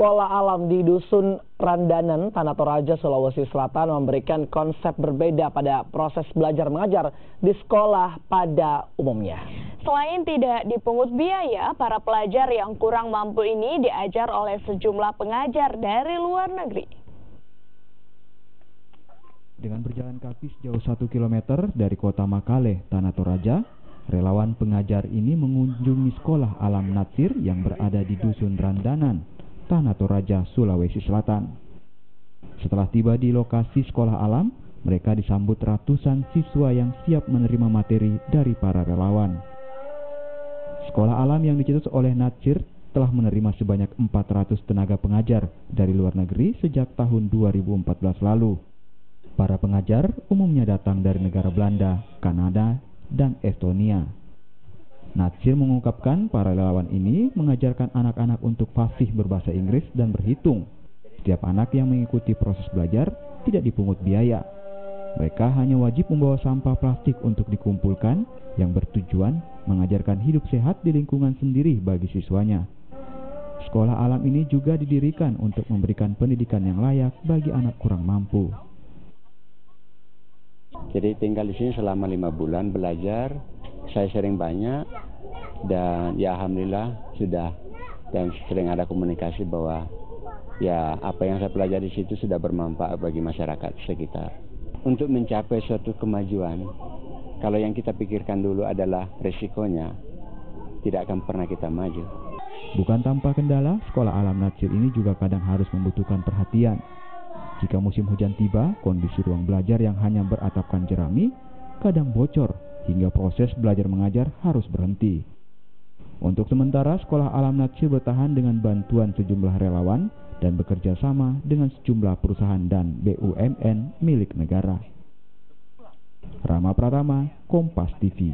Sekolah alam di Dusun Randanan, Tanah Toraja, Sulawesi Selatan memberikan konsep berbeda pada proses belajar mengajar di sekolah pada umumnya. Selain tidak dipungut biaya, para pelajar yang kurang mampu ini diajar oleh sejumlah pengajar dari luar negeri. Dengan berjalan kaki sejauh 1 km dari kota Makale, Tanah Toraja, relawan pengajar ini mengunjungi sekolah alam Natsir yang berada di Dusun Randanan, Tanah Toraja, Sulawesi Selatan. Setelah tiba di lokasi sekolah alam, mereka disambut ratusan siswa yang siap menerima materi dari para relawan. Sekolah alam yang dicetus oleh Natsir telah menerima sebanyak 400 tenaga pengajar dari luar negeri sejak tahun 2014 lalu. Para pengajar umumnya datang dari negara Belanda, Kanada, dan Estonia. Natsir mengungkapkan para relawan ini mengajarkan anak-anak untuk fasih berbahasa Inggris dan berhitung. Setiap anak yang mengikuti proses belajar tidak dipungut biaya. Mereka hanya wajib membawa sampah plastik untuk dikumpulkan yang bertujuan mengajarkan hidup sehat di lingkungan sendiri bagi siswanya. Sekolah alam ini juga didirikan untuk memberikan pendidikan yang layak bagi anak kurang mampu. Jadi tinggal di sini selama 5 bulan belajar, saya sering banyak dan ya alhamdulillah sudah, dan sering ada komunikasi bahwa ya apa yang saya pelajari di situ sudah bermanfaat bagi masyarakat sekitar. Untuk mencapai suatu kemajuan, kalau yang kita pikirkan dulu adalah resikonya, tidak akan pernah kita maju. Bukan tanpa kendala, sekolah alam Natsir ini juga kadang harus membutuhkan perhatian. Jika musim hujan tiba, kondisi ruang belajar yang hanya beratapkan jerami kadang bocor hingga proses belajar mengajar harus berhenti. Untuk sementara, sekolah alam Natsir bertahan dengan bantuan sejumlah relawan dan bekerja sama dengan sejumlah perusahaan dan BUMN milik negara. Rama Pratama, Kompas TV.